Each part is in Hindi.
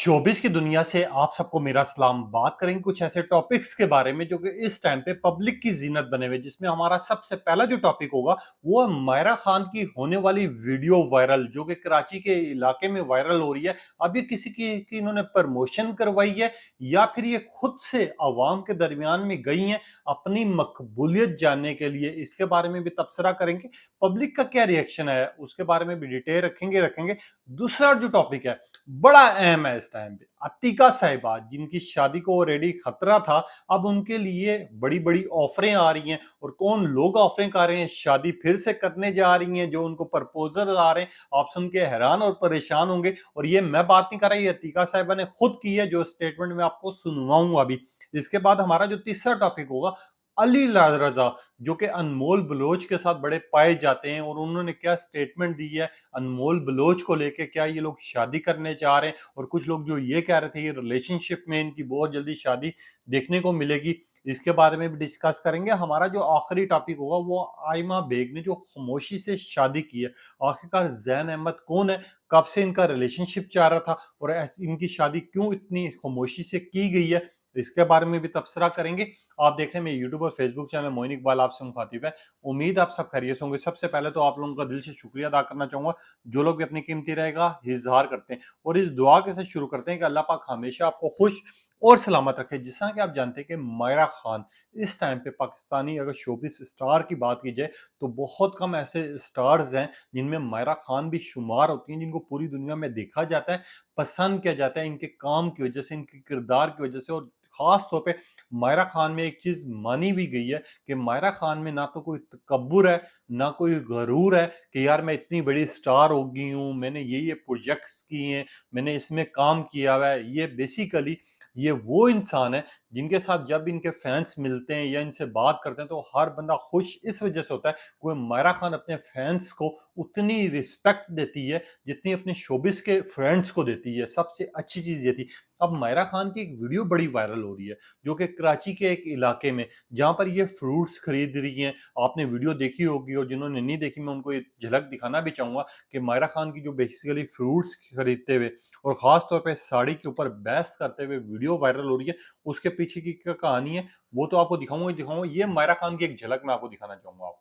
शोबिस की दुनिया से आप सबको मेरा सलाम। बात करेंगे कुछ ऐसे टॉपिक्स के बारे में जो कि इस टाइम पे पब्लिक की जीनत बने हुए, जिसमें हमारा सबसे पहला जो टॉपिक होगा वो है मायरा खान की होने वाली वीडियो वायरल, जो कि कराची के इलाके में वायरल हो रही है। अब ये किसी की इन्होंने प्रमोशन करवाई है या फिर ये खुद से आवाम के दरमियान में गई हैं अपनी मकबूलियत जानने के लिए, इसके बारे में भी तबसरा करेंगे। पब्लिक का क्या रिएक्शन है उसके बारे में भी डिटेल रखेंगे। दूसरा जो टॉपिक है बड़ा अहम है इस टाइम पे, अतिका साहिबा जिनकी शादी को ऑलरेडी खतरा था, अब उनके लिए बड़ी बड़ी ऑफरें आ रही हैं। और कौन लोग ऑफरें कर रहे हैं, शादी फिर से करने जा रही हैं, जो उनको प्रपोजल आ रहे हैं, आप सुन के हैरान और परेशान होंगे। और ये मैं बात नहीं कर रहा, ये अतिका साहिबा ने खुद की है, जो स्टेटमेंट मैं आपको सुनवाऊंगा अभी। इसके बाद हमारा जो तीसरा टॉपिक होगा, अली रजा, जो कि अनमोल बलोच के साथ बड़े पाए जाते हैं, और उन्होंने क्या स्टेटमेंट दी है अनमोल बलोच को लेके, क्या ये लोग शादी करने जा रहे हैं। और कुछ लोग जो ये कह रहे थे ये रिलेशनशिप में इनकी बहुत जल्दी शादी देखने को मिलेगी, इसके बारे में भी डिस्कस करेंगे। हमारा जो आखिरी टॉपिक होगा वो आयमा बेग ने जो खामोशी से शादी की है, आखिरकार जैन अहमद कौन है, कब से इनका रिलेशनशिप चल रहा था, और इनकी शादी क्यों इतनी खामोशी से की गई है, इसके बारे में भी तबसरा करेंगे। आप देख रहे हैं मेरे यूट्यूब और फेसबुक चैनल मोइन इकबाल आपसे मुखातिब है। उम्मीद आप सब खैरियत होंगे। सबसे पहले तो आप लोगों का दिल से शुक्रिया अदा करना चाहूंगा, जो लोग भी अपनी कीमती रहेगा इजहार करते हैं। और इस दुआ के साथ शुरू करते हैं कि अल्लाह पाक हमेशा आपको खुश और सलामत रखे। जिस तरह कि आप जानते हैं कि मायरा खान इस टाइम पे पाकिस्तानी अगर शोबिस स्टार की बात की जाए तो बहुत कम ऐसे स्टार्स हैं जिनमें मायरा खान भी शुमार होती हैं, जिनको पूरी दुनिया में देखा जाता है, पसंद किया जाता है इनके काम की वजह से, इनके किरदार की वजह से। और खास तौर पे मायरा खान में एक चीज मानी भी गई है कि मायरा खान में ना तो कोई तकब्बुर है, ना कोई गरूर है कि यार मैं इतनी बड़ी स्टार हो गई हूँ, मैंने ये प्रोजेक्ट्स किए हैं, मैंने इसमें काम किया हुआ है। ये बेसिकली ये वो इंसान है जिनके साथ जब इनके फैंस मिलते हैं या इनसे बात करते हैं तो हर बंदा खुश इस वजह से होता है कि मायरा खान अपने फैंस को उतनी रिस्पेक्ट देती है जितनी अपने शोबिस के फ्रेंड्स को देती है। सबसे अच्छी चीज ये थी। अब मायरा खान की एक वीडियो बड़ी वायरल हो रही है, जो कि कराची के एक इलाके में, जहां पर ये फ्रूट्स खरीद रही हैं। आपने वीडियो देखी होगी, और जिन्होंने नहीं देखी मैं उनको एक झलक दिखाना भी चाहूंगा कि मायरा खान की जो बेसिकली फ्रूट्स खरीदते हुए और खास तौर पे साड़ी के ऊपर बहस करते हुए वीडियो वायरल हो रही है, उसके पीछे की क्या कहानी है वो तो आपको दिखाऊंगा ही दिखाऊंगा। ये मायरा खान की एक झलक मैं आपको दिखाना चाहूंगा। आप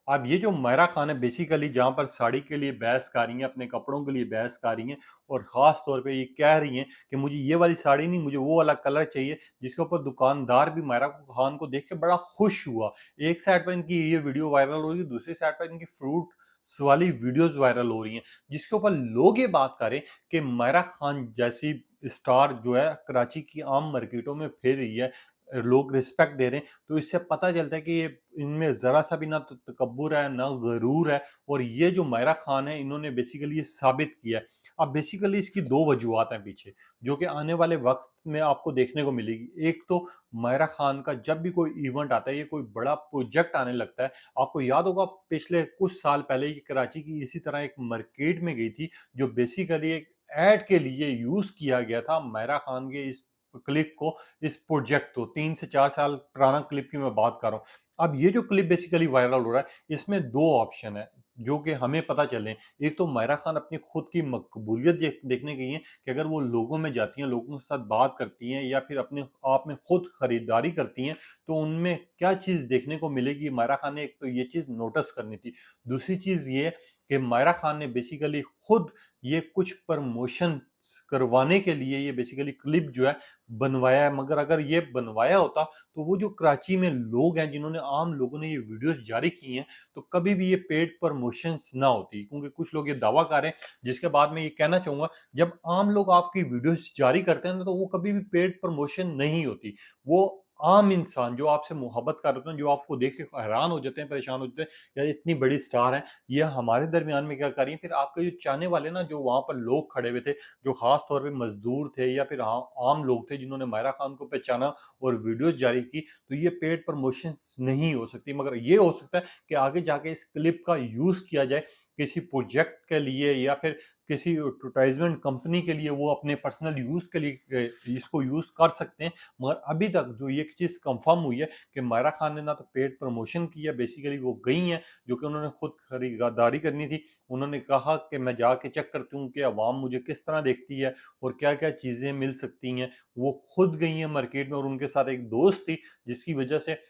अब ये जो मायरा खान है बेसिकली जहाँ पर साड़ी के लिए बहस कर रही हैं, अपने कपड़ों के लिए बहस कर रही हैं, और ख़ास तौर पे ये कह रही हैं कि मुझे ये वाली साड़ी नहीं, मुझे वो वाला कलर चाहिए, जिसके ऊपर दुकानदार भी मायरा खान को देख के बड़ा खुश हुआ। एक साइड पर इनकी ये वीडियो वायरल हो रही है, दूसरी साइड पर इनकी फ्रूट्स वाली वीडियोज़ वायरल हो रही हैं, जिसके ऊपर लोग ये बात करें कि मायरा खान जैसी स्टार जो है कराची की आम मार्केटों में फिर रही है, लोग रिस्पेक्ट दे रहे हैं, तो इससे पता चलता है कि ये इनमें ज़रा-सा भी ना तो तकब्बुर है, ना गरूर है। और ये जो मायरा खान है, इन्होंने बेसिकली ये साबित किया है। अब बेसिकली इसकी 2 वजूहात हैं पीछे, जो कि आने वाले वक़्त में आपको देखने को मिलेगी। एक तो मायरा खान का जब भी कोई इवेंट आता है, ये कोई बड़ा प्रोजेक्ट आने लगता है, आपको याद होगा पिछले कुछ साल पहले ये कराची की इसी तरह एक मार्केट में गई थी, जो बेसिकली एक ऐड के लिए यूज़ किया गया था मायरा खान के इस क्लिप को, इस प्रोजेक्ट को। 3 से 4 साल पुराना क्लिप की मैं बात कर रहा हूँ। अब ये जो क्लिप बेसिकली वायरल हो रहा है, इसमें 2 ऑप्शन है जो कि हमें पता चले। एक तो मायरा खान अपनी खुद की मकबूलियत देखने गई हैं कि अगर वो लोगों में जाती हैं, लोगों के साथ बात करती हैं या फिर अपने आप में खुद खरीदारी करती हैं, तो उनमें क्या चीज़ देखने को मिलेगी। मायरा खान ने एक तो ये चीज़ नोटिस करनी थी। दूसरी चीज़ ये कि मायरा खान ने बेसिकली खुद ये कुछ प्रमोशंस करवाने के लिए ये बेसिकली क्लिप जो है बनवाया है। मगर अगर ये बनवाया होता तो वो जो कराची में लोग हैं, जिन्होंने आम लोगों ने ये वीडियोस जारी की हैं, तो कभी भी ये पेड प्रमोशंस ना होती। क्योंकि कुछ लोग ये दावा कर रहे हैं, जिसके बाद मैं ये कहना चाहूँगा, जब आम लोग आपकी वीडियोस जारी करते हैं ना, तो वो कभी भी पेड प्रमोशन नहीं होती। वो आम इंसान जो आपसे मोहब्बत कर रहे होते हैं, जो आपको देख के हैरान हो जाते हैं, परेशान हो जाते हैं, यार इतनी बड़ी स्टार हैं, ये हमारे दरमियान में क्या कर रही हैं। फिर आपके जो चाहने वाले ना, जो वहाँ पर लोग खड़े हुए थे, जो खास तौर पे मजदूर थे या फिर आम लोग थे, जिन्होंने मायरा खान को पहचाना और वीडियोस जारी की, तो ये पेड प्रमोशंस नहीं हो सकती। मगर ये हो सकता है कि आगे जाके इस क्लिप का यूज़ किया जाए किसी प्रोजेक्ट के लिए या फिर किसी एडवर्टाइजमेंट कंपनी के लिए वो अपने पर्सनल यूज़ के लिए इसको यूज़ कर सकते हैं। मगर अभी तक जो ये चीज़ कंफर्म हुई है कि मायरा खान ने ना तो पेड प्रमोशन किया, बेसिकली वो गई हैं, जो कि उन्होंने खुद खरीदारी करनी थी। उन्होंने कहा कि मैं जाके चेक करती हूँ कि अवाम मुझे किस तरह देखती है और क्या-क्या चीज़ें मिल सकती हैं। वो खुद गई हैं मार्केट में और उनके साथ एक दोस्त थी, जिसकी वजह से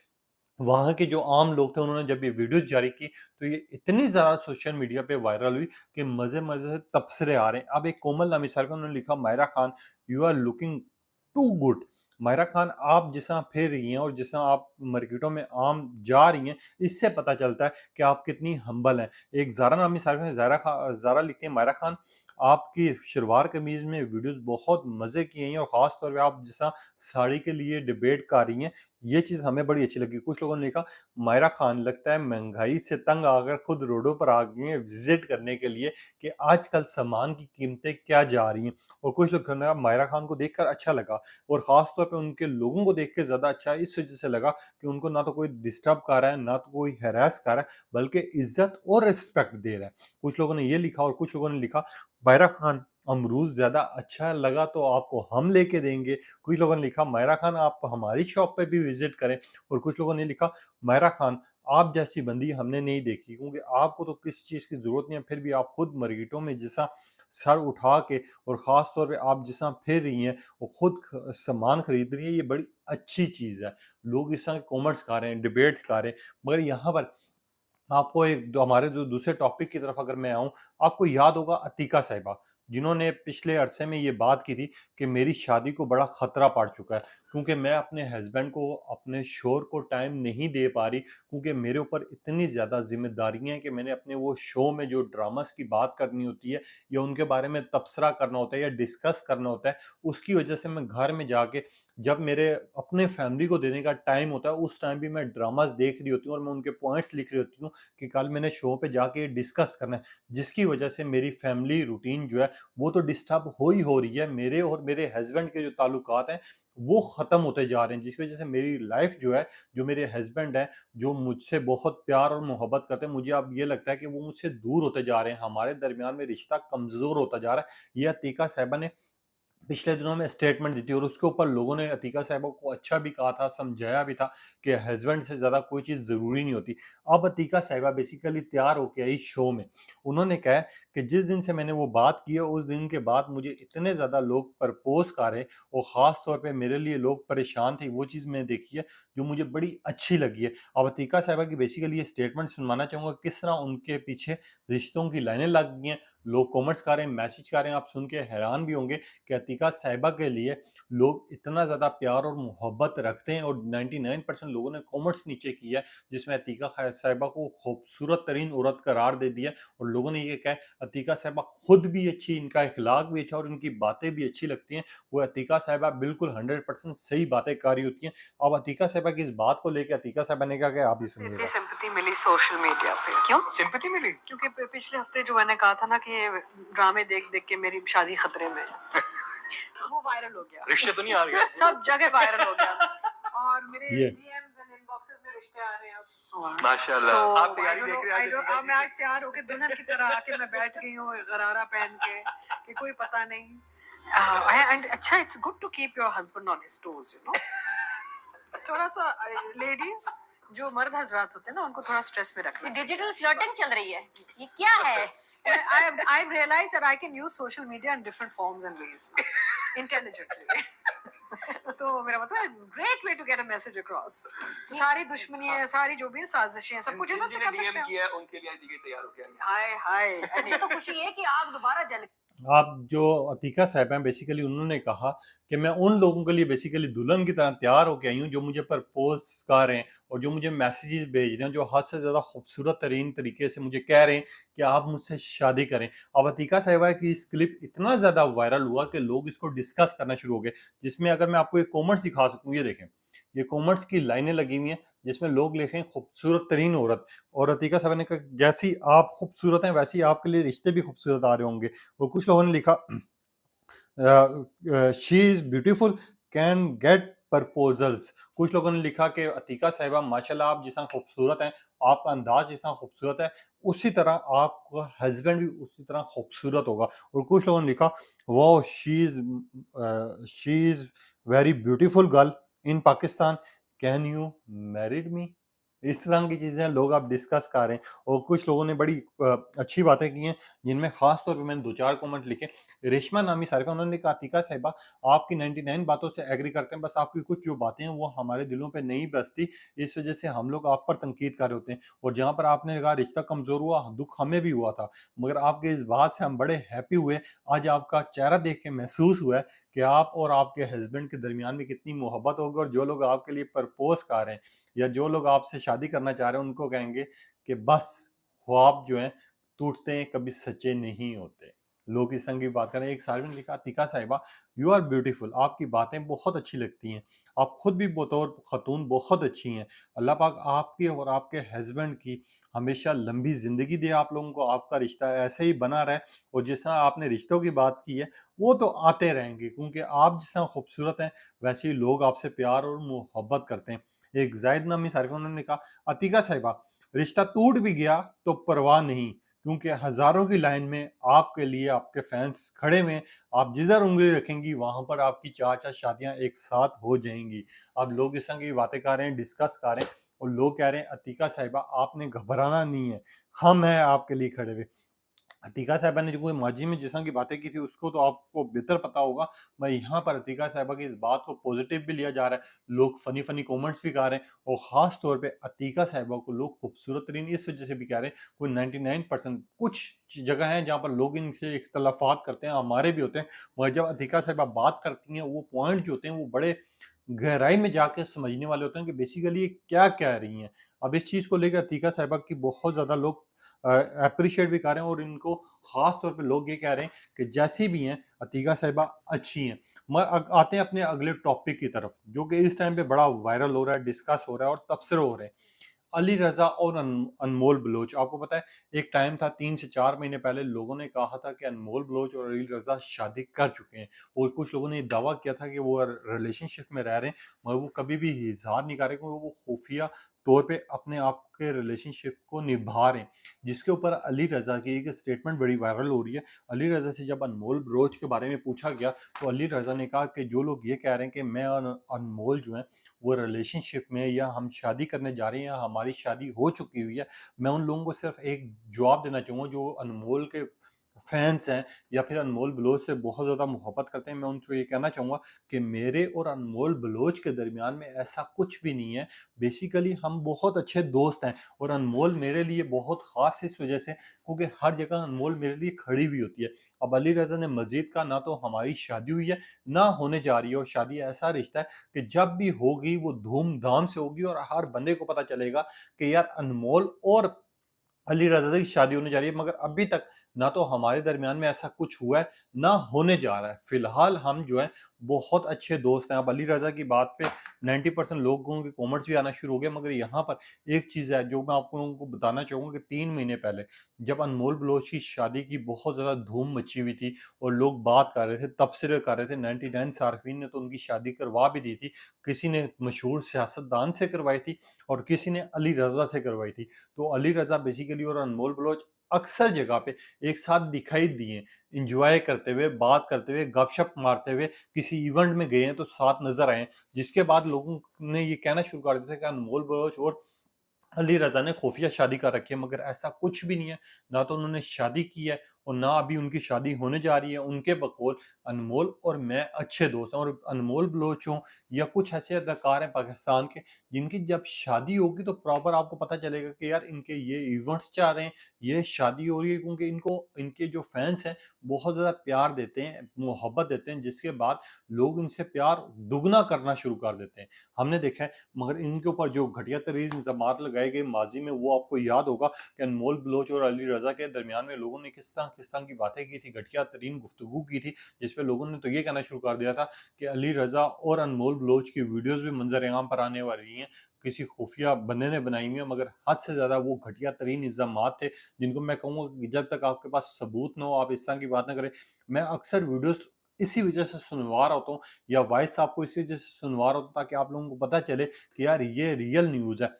वहाँ के जो आम लोग थे उन्होंने जब ये वीडियोज़ जारी की तो ये इतनी ज़्यादा सोशल मीडिया पे वायरल हुई कि मज़े-मज़े से तबसरे आ रहे हैं। अब एक कोमल नामी साहब है, उन्होंने लिखा, Myra Khan you are looking to good. Myra Khan, आप जिस तरह फिर रही हैं और जिस तरह आप मार्केटों में आम जा रही हैं, इससे पता चलता है कि आप कितनी हम्बल हैं। एक ज़ारा नामी साहब हैं, ज़ारा लिखती हैं, मायरा खान आपकी शलवार कमीज़ में वीडियोज़ बहुत मज़े की हैं और ख़ास तौर पे आप जिस तरह साड़ी के लिए डिबेट कर रही हैं, ये चीज़ हमें बड़ी अच्छी लगी। कुछ लोगों ने लिखा, मायरा खान लगता है महँगाई से तंग आकर खुद रोडों पर आ गई हैं विज़िट करने के लिए कि आजकल सामान की कीमतें क्या जा रही हैं। और कुछ लोग कहना, मायरा खान को देखकर अच्छा लगा और ख़ास तौर पे उनके लोगों को देख के ज़्यादा अच्छा इस वज़ह से लगा कि उनको ना तो कोई डिस्टर्ब कर रहा है, ना तो कोई हैरेस कर रहा है, बल्कि इज़्ज़त और रिस्पेक्ट दे रहा है। कुछ लोगों ने ये लिखा और कुछ लोगों ने लिखा, मायरा खान अमरूद ज़्यादा अच्छा लगा तो आपको हम लेके देंगे। कुछ लोगों ने लिखा, मायरा खान आप हमारी शॉप पे भी विज़िट करें। और कुछ लोगों ने लिखा, मायरा खान आप जैसी बंदी हमने नहीं देखी, क्योंकि आपको तो किसी चीज़ की ज़रूरत नहीं है, फिर भी आप खुद मार्केटों में जैसा सर उठा के और ख़ास तौर पे आप जिस तरह फिर रही हैं और खुद सामान खरीद रही हैं, ये बड़ी अच्छी चीज़ है। लोग इस तरह के कमेंट्स कर रहे हैं, डिबेट्स कर रहे हैं। मगर यहाँ पर आपको एक जो हमारे जो दूसरे टॉपिक की तरफ अगर मैं आऊँ, आपको याद होगा अतीका साहिबा, जिन्होंने पिछले अरसे में ये बात की थी कि मेरी शादी को बड़ा खतरा पड़ चुका है, क्योंकि मैं अपने हस्बैंड को, अपने शौहर को टाइम नहीं दे पा रही, क्योंकि मेरे ऊपर इतनी ज़्यादा ज़िम्मेदारियाँ हैं कि मैंने अपने वो शो में जो ड्रामास की बात करनी होती है या उनके बारे में तबसरा करना होता है या डिस्कस करना होता है, उसकी वजह से मैं घर में जाके जब मेरे अपने फैमिली को देने का टाइम होता है, उस टाइम भी मैं ड्रामास देख रही होती हूँ और मैं उनके पॉइंट्स लिख रही होती हूँ कि कल मैंने शो पे जाके डिस्कस करना है, जिसकी वजह से मेरी फैमिली रूटीन जो है वो तो डिस्टर्ब हो ही हो रही है। मेरे और मेरे हस्बैंड के जो ताल्लुकात हैं वो ख़त्म होते जा रहे हैं, जिसकी वजह से मेरी लाइफ जो है, जो मेरे हस्बैंड हैं, जो मुझसे बहुत प्यार और मोहब्बत करते हैं, मुझे अब ये लगता है कि वो मुझसे दूर होते जा रहे हैं, हमारे दरमियान में रिश्ता कमज़ोर होता जा रहा है। ये अतीका साहिबा ने पिछले दिनों में स्टेटमेंट दी थी और उसके ऊपर लोगों ने अतीका साहिबा को अच्छा भी कहा था, समझाया भी था कि हस्बैंड से ज़्यादा कोई चीज़ ज़रूरी नहीं होती। अब अतीका साहिबा बेसिकली तैयार होके आई शो में। उन्होंने कहा है कि जिस दिन से मैंने वो बात की है, उस दिन के बाद मुझे इतने ज़्यादा लोग प्रपोज़ कर रहे और ख़ास तौर पे मेरे लिए लोग परेशान थे, वो चीज़ मैंने देखी है, जो मुझे बड़ी अच्छी लगी है। अब अतीका साहिबा की बेसिकली ये स्टेटमेंट सुनवाना चाहूँगा, किस तरह उनके पीछे रिश्तों की लाइनें लग गई हैं, लोग कमेंट्स कर रहे हैं, मैसेज कर रहे हैं, आप सुन के हैरान भी होंगे कि अतीका साहिबा के लिए लोग इतना ज़्यादा प्यार और मोहब्बत रखते हैं और 99% लोगों ने कमेंट्स नीचे किया है, जिसमें अतीका साहिबा को खूबसूरत तरीन औरत करार दे दिया और लोगों ने ये कहा है, अतीका साहिबा खुद भी अच्छी, इनका अखलाक भी अच्छा और इनकी बातें भी अच्छी लगती हैं। वो अतीका साहिबा बिल्कुल 100% सही बातें कर रही होती हैं। अब अतीका साहिबा की इस बात को लेके अतीका साहिबा ने कहा कि आप ही इतनी सुनिएगा। सिंपैथी मिली सोशल मीडिया पे। क्यों सिंपैथी मिली? क्योंकि पिछले हफ्ते जो मैंने कहा था ना कि ड्रामे देख देख के मेरी शादी खतरे में है वो वायरल हो गया, रिश्ते तो नहीं आ रहे? सब जगह वायरल हो गया और मेरे ये डीएम्स एंड इनबॉक्सेस में रिश्ते आ रहे हैं अब। माशाल्लाह। तो आप तैयारी देख रहे हैं? अब मैं आज तैयार होके दुल्हन की तरह आके मैं बैठ गई हूँ गरारा पहन के कि कोई पता नहीं। एंड अच्छा, it's good to keep your husband on his toes, you know. थोड़ा सा लेडीज जो मर्द हजरात होते हैं ना, उनको थोड़ा स्ट्रेस में रखना। डिजिटल फ्लर्टिंग चल रही है, ये क्या है? I've realized that I can use social media in different forms and ways intelligently. तो मेरा मतलब है great way to get a message across. सारी दुश्मनी है, सारी जो भी है साजिशें हैं, सब कुछ इधर से जिन्होंने कर सकते डीएम हैं। किया है उनके लिए दीजिए तैयार हो गया। हाय हाय मुझे तो खुशी है कि आग दोबारा जल आप जो अतीका साहिबा हैं बेसिकली उन्होंने कहा कि मैं उन लोगों के लिए बेसिकली दुल्हन की तरह तैयार होके आई हूँ जो मुझे प्रपोज कर रहे हैं और जो मुझे मैसेजेस भेज रहे हैं, जो हद से ज़्यादा खूबसूरत तरीन तरीके से मुझे कह रहे हैं कि आप मुझसे शादी करें। अब अतीका साहिबा की इस क्लिप इतना ज़्यादा वायरल हुआ कि लोग इसको डिस्कस करना शुरू हो गए, जिसमें अगर मैं आपको एक कॉमेंट सिखा सकूँ, ये देखें, ये कॉमेंट्स की लाइनें लगी हुई हैं जिसमें लोग लिखें खूबसूरत तरीन औरत और अतीका साहिबा ने कहा जैसी आप खूबसूरत हैं वैसी आपके लिए रिश्ते भी खूबसूरत आ रहे होंगे। और कुछ लोगों ने लिखा she is beautiful, can get proposals. कुछ लोगों ने लिखा कि अतीका साहिबा माशाल्लाह आप जितना खूबसूरत हैं, आपका अंदाज जितना खूबसूरत है, उसी तरह आपका हस्बैंड भी उसी तरह खूबसूरत होगा। और कुछ लोगों ने लिखा wow she is very beautiful girl in Pakistan, can you married me. इस तरह की चीजें लोग आप डिस्कस कर रहे हैं। और कुछ लोगों ने बड़ी अच्छी बातें की हैं, जिनमें खास तौर पे मैंने 2-4 कमेंट लिखे। रेशमा नामी सारिफा, उन्होंने कहा अतीका साहिबा आपकी 99 बातों से एग्री करते हैं, बस आपकी कुछ जो बातें हैं वो हमारे दिलों पे नहीं बसती, इस वजह से हम लोग आप पर तनकीद कर रहे होते हैं। और जहाँ पर आपने कहा रिश्ता कमजोर हुआ, दुख हमें भी हुआ था, मगर आपके इस बात से हम बड़े हैप्पी हुए। आज आपका चेहरा देख के महसूस हुआ है कि आप और आपके हस्बैंड के दरमियान में कितनी मोहब्बत होगी। और जो लोग आपके लिए प्रपोज कर रहे हैं या जो लोग आपसे शादी करना चाह रहे हैं, उनको कहेंगे कि बस ख्वाब जो हैं टूटते हैं, कभी सच्चे नहीं होते। लोग इस तरह की बात करें। एक साहिब ने लिखा अतीका साहिबा यू आर ब्यूटीफुल, आपकी बातें बहुत अच्छी लगती हैं, आप खुद भी बतौर खतून बहुत अच्छी हैं। अल्लाह पाक आपकी और आपके हस्बैंड की हमेशा लंबी ज़िंदगी दे आप लोगों को, आपका रिश्ता ऐसे ही बना रहे। और जिस तरह आपने रिश्तों की बात की है, वो तो आते रहेंगे, क्योंकि आप जिस तरह खूबसूरत हैं, वैसे ही लोग आपसे प्यार और मोहब्बत करते हैं। एक ज़ाहिद नामी सारिफ़ा, उन्होंने कहा अतीका साहिबा रिश्ता टूट भी गया तो परवाह नहीं, क्योंकि हज़ारों की लाइन में आपके लिए आपके फैंस खड़े हुए हैं। आप जिधर उँगली रखेंगी वहाँ पर आपकी 4-4 शादियाँ एक साथ हो जाएँगी। अब लोग इस तरह की बातें कर रहे हैं, डिस्कस कर रहे हैं, और लोग कह रहे हैं अतीका साहिबा आपने घबराना नहीं है, हम हैं आपके लिए खड़े हुए। अतीका साहिबा ने जो कोई माजी में जिस तरह की बातें की थी, उसको तो आपको बेहतर पता होगा। मैं यहाँ पर अतीका साहिबा की इस बात को पॉजिटिव भी लिया जा रहा है, लोग फनी फनी कमेंट्स भी कर रहे हैं। और ख़ास तौर पे अतीका साहिबा को लोग खूबसूरत तरीन इस वजह से भी कह रहे हैं। कोई 99% कुछ जगह हैं जहाँ पर लोग इनसे इख्तलाफात करते हैं, हमारे भी होते हैं, मगर जब अतीका साहिबा बात करती हैं, वो पॉइंट जो होते हैं वो बड़े गहराई में जाके समझने वाले होते हैं कि बेसिकली ये क्या कह रही हैं। अब इस चीज़ को लेकर अतीका साहिबा की बहुत ज़्यादा लोग एप्रिशिएट भी कर रहे हैं, और इनको ख़ास तौर पे लोग ये कह रहे हैं कि जैसी भी हैं अतीका साहिबा अच्छी हैं। आते हैं अपने अगले टॉपिक की तरफ, जो कि इस टाइम पे बड़ा वायरल हो रहा है, डिस्कस हो रहा है और तबसरे हो रहे हैं। अली रज़ा और अनमोल बलोच। आपको पता है एक टाइम था 3 से 4 महीने पहले, लोगों ने कहा था कि अनमोल बलोच और अली रज़ा शादी कर चुके हैं, और कुछ लोगों ने ये दावा किया था कि वो रिलेशनशिप में रह रहे हैं, मगर वो कभी भी इज़हार नहीं कर रहे, क्योंकि वो खुफिया तौर पे अपने आप के रिलेशनशिप को निभा रहे हैं। जिसके ऊपर अली रज़ा की एक स्टेटमेंट बड़ी वायरल हो रही है। अली रज़ा से जब अनमोल बलोच के बारे में पूछा गया, तो अली रज़ा ने कहा कि जो लोग ये कह रहे हैं कि मैं और अनमोल जो हैं वो रिलेशनशिप में, या हम शादी करने जा रहे हैं, या हमारी शादी हो चुकी हुई है, मैं उन लोगों को सिर्फ एक जवाब देना चाहूँगा जो अनमोल के फैंस हैं या फिर अनमोल बलोच से बहुत ज़्यादा मोहब्बत करते हैं। मैं उनको ये कहना चाहूँगा कि मेरे और अनमोल बलोच के दरमियान में ऐसा कुछ भी नहीं है। बेसिकली हम बहुत अच्छे दोस्त हैं, और अनमोल मेरे लिए बहुत ख़ास इस वजह से क्योंकि हर जगह अनमोल मेरे लिए खड़ी हुई होती है। अब अली रज़ा ने मज़ीद कहा ना तो हमारी शादी हुई है, ना होने जा रही है, और शादी ऐसा रिश्ता है कि जब भी होगी वो धूम-धाम से होगी, और हर बंदे को पता चलेगा कि यार अनमोल और अली रज़ा की शादी होने जा रही है। मगर अभी तक ना तो हमारे दरमियान में ऐसा कुछ हुआ है, ना होने जा रहा है। फ़िलहाल हम जो हैं बहुत अच्छे दोस्त हैं। अब अली रज़ा की बात पे 90% लोगों के कमेंट्स भी आना शुरू हो गए, मगर यहाँ पर एक चीज़ है जो मैं आप लोगों को बताना चाहूँगा कि 3 महीने पहले जब अनमोल बलोच की शादी की बहुत ज़्यादा धूम मची हुई थी, और लोग बात कर रहे थे, तबसरे कर रहे थे, 99 सार्फिन ने तो उनकी शादी करवा भी दी थी। किसी ने मशहूर सियासतदान से करवाई थी, और किसी ने अली रज़ा से करवाई थी। तो अली रज़ा बेसिकली और अनमोल बलोच अक्सर जगह पे एक साथ दिखाई दिए, एन्जॉय करते हुए, बात करते हुए, गपशप मारते हुए, किसी इवेंट में गए हैं तो साथ नज़र आए हैं। जिसके बाद लोगों ने ये कहना शुरू कर दिया था कि अनमोल बलोच और अली रज़ा ने खुफिया शादी कर रखी है, मगर ऐसा कुछ भी नहीं है। ना तो उन्होंने शादी की है, और ना अभी उनकी शादी होने जा रही है। उनके बकौल अनमोल और मैं अच्छे दोस्त हैं, और अनमोल बलोच हों या कुछ ऐसे अदाकार हैं पाकिस्तान के, जिनकी जब शादी होगी तो प्रॉपर आपको पता चलेगा कि यार इनके ये इवेंट्स चल रहे हैं, ये शादी हो रही है, क्योंकि इनको इनके जो फैंस हैं बहुत ज़्यादा प्यार देते हैं, मोहब्बत देते हैं, जिसके बाद लोग इनसे प्यार दुगना करना शुरू कर देते हैं। हमने देखा है। मगर इनके ऊपर जो घटिया तरीन इल्ज़ामात लगाए गए माज़ी में, वो आपको याद होगा कि अनमोल बलोच और अली रज़ा के दरमियान में लोगों ने किस तरह की बातें की थी, घटिया तरीन गुफ्तगू की थी, जिस पे लोगों ने तो ये कहना शुरू कर दिया था कि अली रज़ा और अनमोल बलोच की वीडियोज़ भी मंज़र-ए-आम पर आने वाली हैं, किसी खुफिया बंदे ने बनाई हुई हैं। मगर हद से ज़्यादा वो घटिया तरीन इल्ज़ामात थे, जिनको मैं कहूँगा कि जब तक आपके पास सबूत ना हो, आप इस तरह की बात ना करें। मैं अक्सर वीडियोज़ इसी वजह से सुनवा रहा होता हूँ, या वॉइस आपको इसी वजह से सुनवा रहा होता हूँ ताकि आप लोगों को पता चले कि यार ये रियल न्यूज़ है।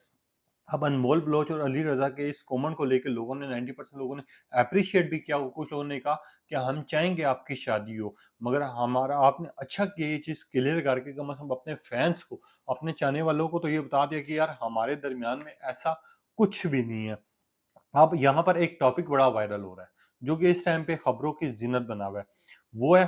अब अनमोल बलोच और अली रज़ा के इस कमेंट को लेके लोगों ने 90% लोगों ने एप्रिशिएट भी किया। कुछ लोगों ने कहा कि हम चाहेंगे आपकी शादी हो, मगर हमारा आपने अच्छा किया ये चीज़ क्लियर करके, कम से कम अपने फैन्स को, अपने चाहने वालों को तो ये बता दिया कि यार हमारे दरमियान में ऐसा कुछ भी नहीं है। अब यहाँ पर एक टॉपिक बड़ा वायरल हो रहा है, जो कि इस टाइम पे खबरों की ज़ीनत बना हुआ है। वो है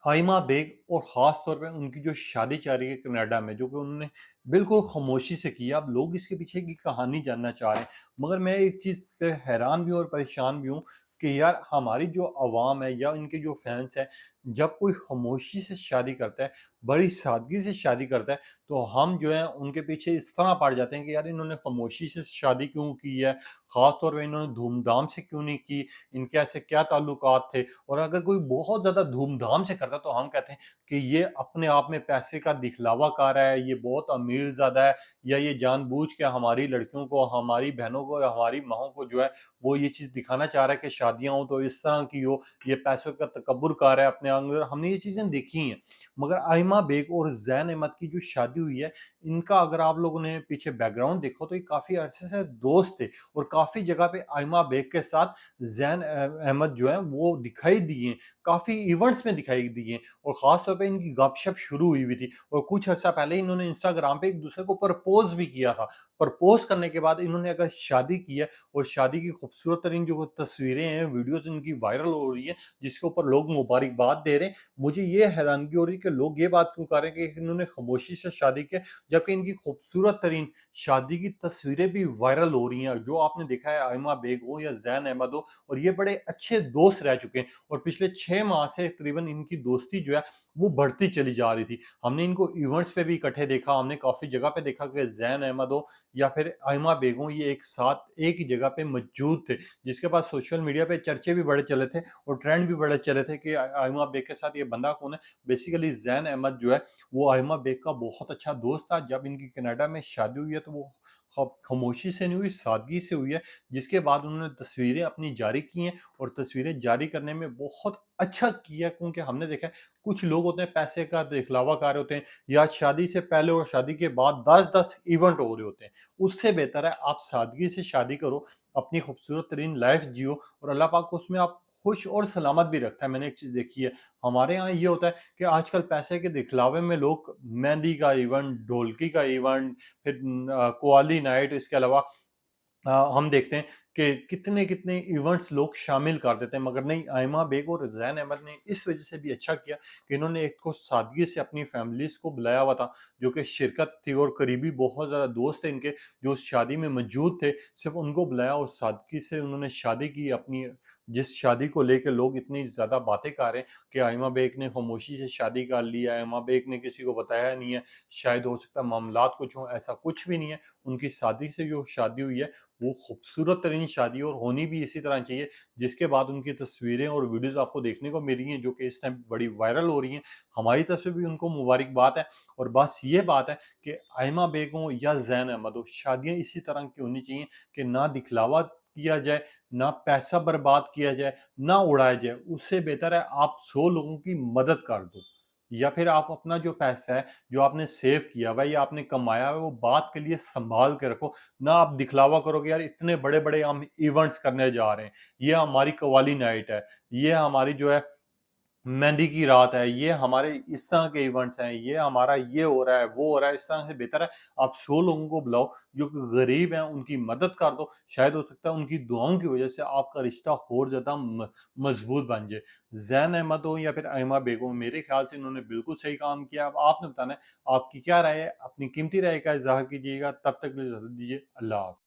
हाइमा बेग, और ख़ास तौर पे उनकी जो शादी चल रही है कनाडा में, जो कि उन्होंने बिल्कुल खामोशी से की है। अब लोग इसके पीछे की कहानी जानना चाह रहे हैं, मगर मैं एक चीज़ पे हैरान भी हूँ और परेशान भी हूँ कि यार हमारी जो आवाम है या इनके जो फैन्स हैं, जब कोई खामोशी से शादी करता है, बड़ी सादगी से शादी करता है, तो हम जो है उनके पीछे इस तरह पड़ जाते हैं कि यार इन्होंने खामोशी से शादी क्यों की है, ख़ास तौर पे इन्होंने धूमधाम से क्यों नहीं की, इनके ऐसे क्या ताल्लुकात थे। और अगर कोई बहुत ज़्यादा धूमधाम से करता है तो हम कहते हैं कि ये अपने आप में पैसे का दिखलावा कर रहा है, ये बहुत अमीरज़ादा है, या ये जानबूझ के हमारी लड़कियों को, हमारी बहनों को या हमारी माँओं को जो है वो ये चीज़ दिखाना चाह रहा है कि शादियाँ हों तो इस तरह की हो, ये पैसों का तकब्बुर कर रहा है अपने अंदर। हमने ये चीज़ें देखी हैं। मगर आइमा बेग और ज़ैन अहमद की जो शादी हुई है, इनका अगर आप लोगों ने पीछे बैकग्राउंड देखो तो ये काफ़ी अरसे से दोस्त थे, और काफ़ी जगह पे आइमा बेग के साथ ज़ैन अहमद जो है वो दिखाई दिए, काफ़ी इवेंट्स में दिखाई दिए, और ख़ास तौर पे इनकी गपशप शुरू हुई हुई थी, और कुछ अर्सा पहले इन्होंने इंस्टाग्राम पे एक-दूसरे को प्रपोज़ भी किया था। प्रपोज़ करने के बाद इन्होंने अगर शादी की है, और शादी की खूबसूरत तरीन जो तस्वीरें हैं, वीडियोज़ इनकी वायरल हो रही है, जिसके ऊपर लोग मुबारकबाद दे रहे हैं। मुझे ये हैरानगी हो रही है कि लोग ये बात क्यों कर रहे हैं कि इन्होंने खामोशी से शादी की है, जबकि इनकी खूबसूरत तरीन शादी की तस्वीरें भी वायरल हो रही हैं। जो आपने देखा है आइमा बेग हो या ज़ैन अहमद हो, और ये बड़े अच्छे दोस्त रह चुके हैं, और पिछले 6 माह से तकरीबन इनकी दोस्ती जो है वो बढ़ती चली जा रही थी। हमने इनको इवेंट्स पे भी इकट्ठे देखा, हमने काफ़ी जगह पे देखा कि ज़ैन अहमद हो या फिर आइमा बेग हो, ये एक साथ एक ही जगह पे मौजूद थे। जिसके बाद सोशल मीडिया पे चर्चे भी बड़े चले थे, और ट्रेंड भी बड़े चले थे कि आइमा बेग के साथ ये बंदा कौन है? बेसिकली ज़ैन अहमद जो है वो आइमा बेग का बहुत अच्छा दोस्त था। जब इनकी कनाडा में शादी हुई है तो वो खामोशी से नहीं हुई, सादगी से हुई है। जिसके बाद उन्होंने तस्वीरें अपनी जारी की हैं, और तस्वीरें जारी करने में बहुत अच्छा किया, क्योंकि हमने देखा है कुछ लोग होते हैं पैसे का दिखलावा कर रहे होते हैं, या शादी से पहले और शादी के बाद 10-10 इवेंट हो रहे होते हैं। उससे बेहतर है आप सादगी से शादी करो, अपनी खूबसूरत तरीन लाइफ जियो, और अल्लाह पाक उसमें आप खुश और सलामत भी रखता है। मैंने एक चीज़ देखी है, हमारे यहाँ ये होता है कि आजकल पैसे के दिखलावे में लोग मेहंदी का इवेंट, ढोलकी का इवेंट, फिर कव्वाली नाइट, इसके अलावा हम देखते हैं कि कितने-कितने इवेंट्स लोग शामिल कर देते हैं, मगर नहीं, आइमा बेग और ज़ैन अहमद ने इस वजह से भी अच्छा किया कि इन्होंने एक को सादगी से अपनी फैमिलीज़ को बुलाया हुआ था, जो कि शिरकत थी, और करीबी बहुत ज़्यादा दोस्त थे इनके, जो उस शादी में मौजूद थे, सिर्फ़ उनको बुलाया और सादगी से उन्होंने शादी की अपनी। जिस शादी को लेके लोग इतनी ज़्यादा बातें कर रहे हैं कि आइमा बेग ने खामोशी से शादी कर ली है, आइमा बेग ने किसी को बताया नहीं है, शायद हो सकता है मामलात कुछ हों, ऐसा कुछ भी नहीं है। उनकी शादी से जो शादी हुई है वो खूबसूरत तरीन शादी, और होनी भी इसी तरह चाहिए। जिसके बाद उनकी तस्वीरें और वीडियोज़ आपको देखने को मिल रही हैं, जो कि इस टाइम बड़ी वायरल हो रही हैं। हमारी तरफ से भी उनको मुबारकबाद है, और बस ये बात है कि आइमा बेग हो या ज़ैन अहमद हो, शादियाँ इसी तरह की होनी चाहिए कि ना दिखलावा किया जाए, ना पैसा बर्बाद किया जाए, ना उड़ाया जाए। उससे बेहतर है आप 100 लोगों की मदद कर दो, या फिर आप अपना जो पैसा है, जो आपने सेव किया हुआ है या आपने कमाया हुआ है, वो बाद के लिए सँभाल के रखो। ना आप दिखलावा करो कि यार इतने बड़े-बड़े हम इवेंट्स करने जा रहे हैं, ये हमारी कव्वाली नाइट है, ये हमारी जो है मेहंदी की रात है, ये हमारे इस तरह के इवेंट्स हैं, ये हमारा ये हो रहा है, वो हो रहा है। इस तरह से बेहतर है आप 100 लोगों को बुलाओ जो कि गरीब हैं, उनकी मदद कर दो। शायद हो सकता है उनकी दुआओं की वज़ह से आपका रिश्ता और ज़्यादा मज़बूत बन जाए। ज़ैन अहमद हो या फिर आइमा बेगम, मेरे ख़्याल से इन्होंने बिल्कुल सही काम किया। अब आपने बताना है आपकी क्या राय है? अपनी कीमती राय का इज़हार कीजिएगा। तब तक के लिए इजाज़त दीजिए। अल्लाह हाफ़िज़।